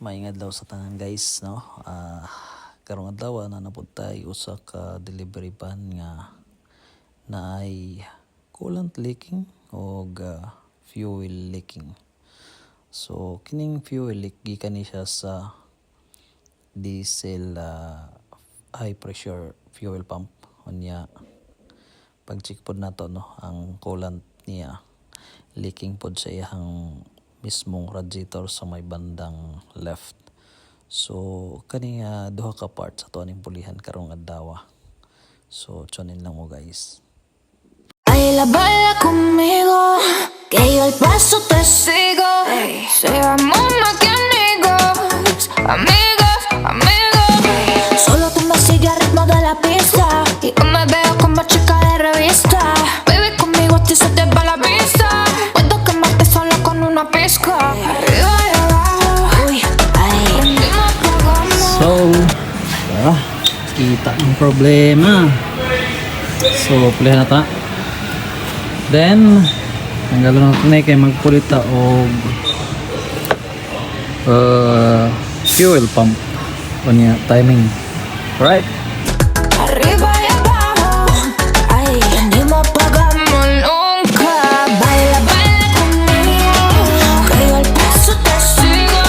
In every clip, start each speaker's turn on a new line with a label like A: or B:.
A: Maingad daw sa tanan guys, no? Karong adlaw na napuntay usa ka delivery van nga naay coolant leaking o fuel leaking. So kining fuel leak gikan ni siya sa diesel high pressure fuel pump. Unya pag-check pod nato, no, ang coolant niya leaking pod sa iyang mismong radiator sa may bandang left. So kani duha ka parts ato aning pulihan karong adlaw. So tunin lang mo guys.
B: Baila, baila conmigo, que yo el paso te sigo. Hey. Seamos más que amigos, amigos, amigos. Hey. Solo tú me sigues al ritmo de la pista y yo me veo como chica de revista. Baby, conmigo a ti se te va la vista. Puedo quemarte solo con una pizca. Arriba y abajo, uy, ay.
A: So, kita ang problema. So, pulihan na ta. Then, ang gagawin natin ay kay magpulita og fuel pump o niya timing. Right?
B: Arriba y abajo, ay, ni me apagamos nunca. Baila, baila conmigo, que yo el paso te sigo.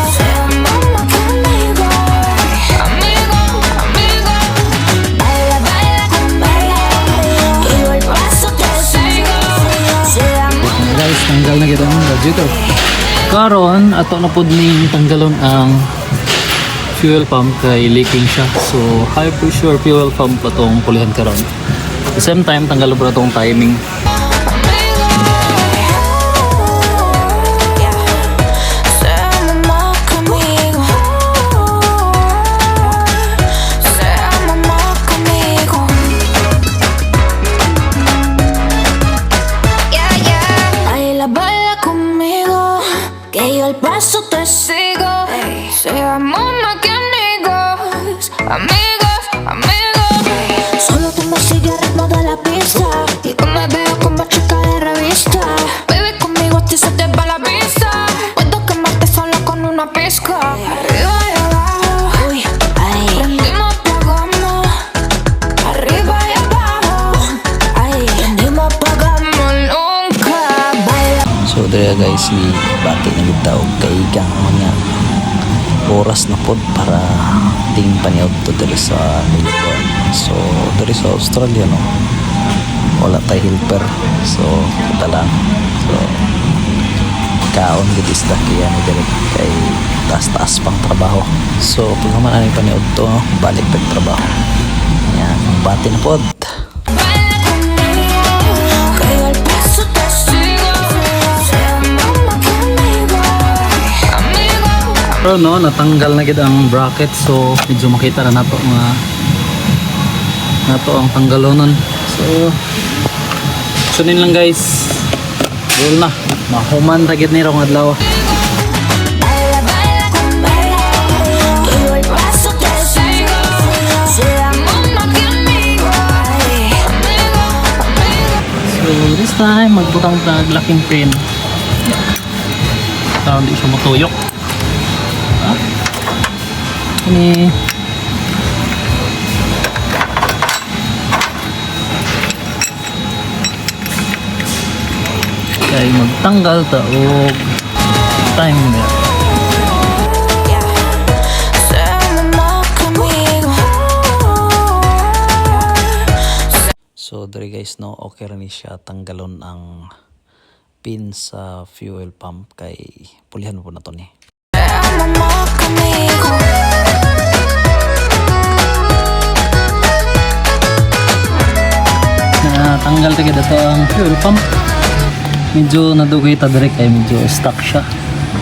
B: Seamos más que amigos, amigos, amigos. Baila, baila conmigo, que yo el paso te sigo. Seamos.
A: Guys, tanggal na kita ang radiator. Karon ato na pod ning tanggalon ang fuel pump kay leaking siya. So high pressure fuel pump atong pulihan karon. At the same time tanggal pa atong timing.
B: El paso te sigo, hey. Seamos más que amigos, amigos, amigos. Hey. Solo tú me sigues al ritmo de la pista y yo me veo como chica de revista. Baby, conmigo a ti se te va la vista. Puedo quemarte solo con una pizca. Hey. Arriba y abajo, uy, ay. Prendimos, apagamos. Arriba y abajo, ay. Prendimos, apagamos nunca. Baila.
A: So dere guys, ni bati na gid taog kay kang mga oras na pod para ding paniod to dere sa Melbourne. So dere sa Australia, no, wala tay helper. So kita lang. So kaon gid isda kaya ni dere kay taas-taas pang trabaho. So pag man ani paniod to, no, balik pag trabaho. Yan, bati na pod. Pero no, natanggal na gid ang bracket, so medyo makita na nato nga nato ang tanggalonon. So sunin lang guys, roll na mahuman ra gid ni rong adlaw. So this time magbutang tag locking pin para hindi siya matuyok. Ini kaya magtanggal ta og time na. So dere guys, no, okay ra ni siya tanggalon ang pin sa fuel pump kay pulihan po na to ni. Tanggal ta gid ato ang fuel pump. Medyo nadugay ta dire kay medyo stuck siya.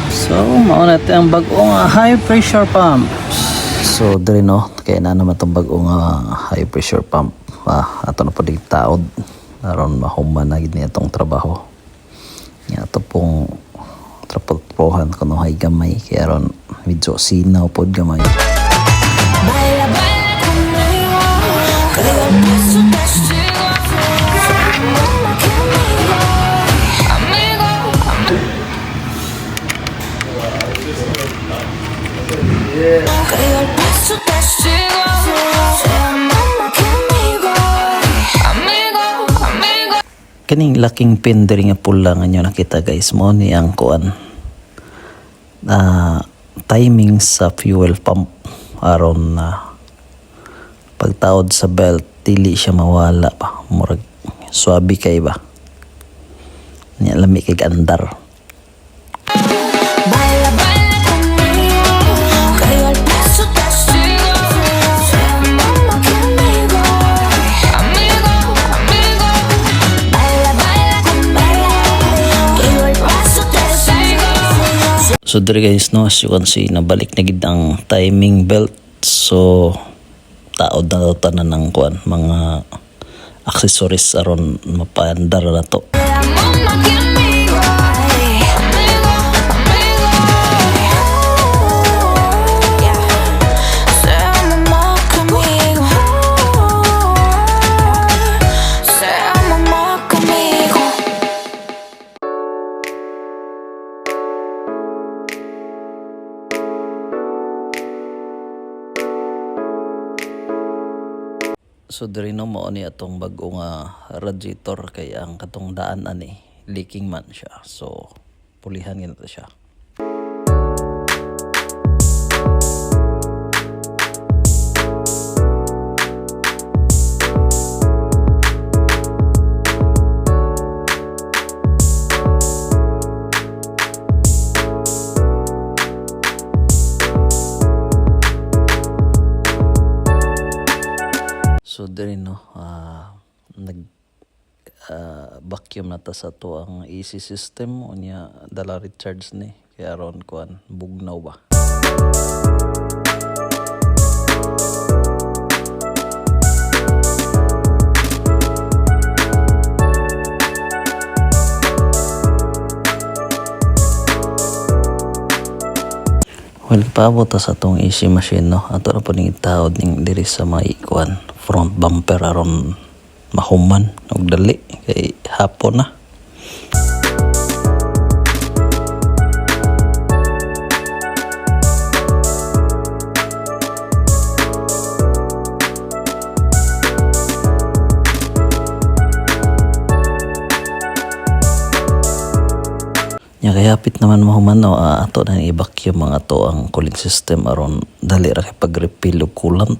A: So mao na ang bag-ong high pressure pump. So dire, no, kay na naman tong bag-ong high pressure pump. Ato na pod taod aron mahuman na gid ni atong trabaho. Nya ato pong trapohan kuno hay gamay kay aron medyo sinaw pod gamay.
B: Baila, baila conmigo, que yo el paso te sigo. Seamos más que amigos, amigos, amigos. Que yo al paso te sigo. Sea mamá que amigo. Amigo, amigo.
A: Kaning laking pin diri nga pula nga nyo nakita guys mo ni ang kuan timing sa fuel pump aron pagtaod sa belt dili siya mawala pa murag swabe kay ba niya lami kay andar.
B: Baila, baila conmigo. Que yo al paso te sigo. Sea mamá que amigo. Amigo, amigo. Baila, baila conmigo. Que yo al paso te sigo.
A: So there guys no, as you can see nabalik na gid ang timing belt. So taod na tanan ng kuan mga accessories aron mapaandar na to.
B: Sea mamá que amigo. Amigo, amigo. Sea mamá que amigo. Sea mamá conmigo.
A: So diri no mao ni atong bag-o nga radiator kay ang katong daan ani leaking man siya. So pulihan gyud na siya. So diri no nag vacuum na ta sa to ang AC system unya dala recharge ni kaya aron kuan bugnaw ba. Well, paabot ta sa tong AC machine no. Ato na po ning itaod ning diri sa may kuan front bumper aron mahuman og dali kay hapon na. Nya kayapit naman mahuman no, ato na i-vacuum ang ato ang cooling system aron dali ra kay pag-refill og coolant.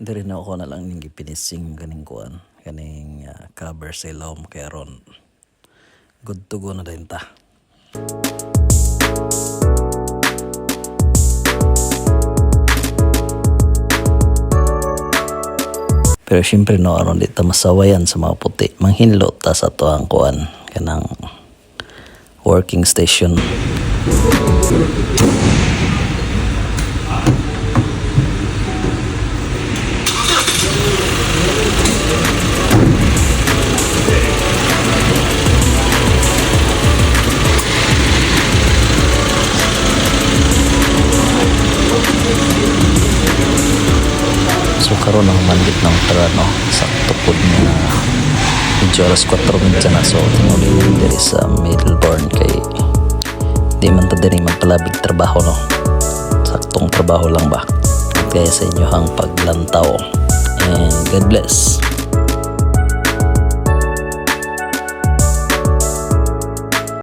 A: Diri na ako na lang ning gipinising kaning kuan kaning cover sa ilawom kay aron good to go na din ta. Pero syempre no aron di ta masawayan sa mga puti manghinlo ta sa to ang kuan kanang working station. So karon ang mandit ng terano sa tukod nga medyo alas 4:00 na so tinuli diri sa Melbourne kay di man ta diri magpalabig trabaho no. Saktong trabaho lang ba kaya sa inyo hang paglantaw and God bless.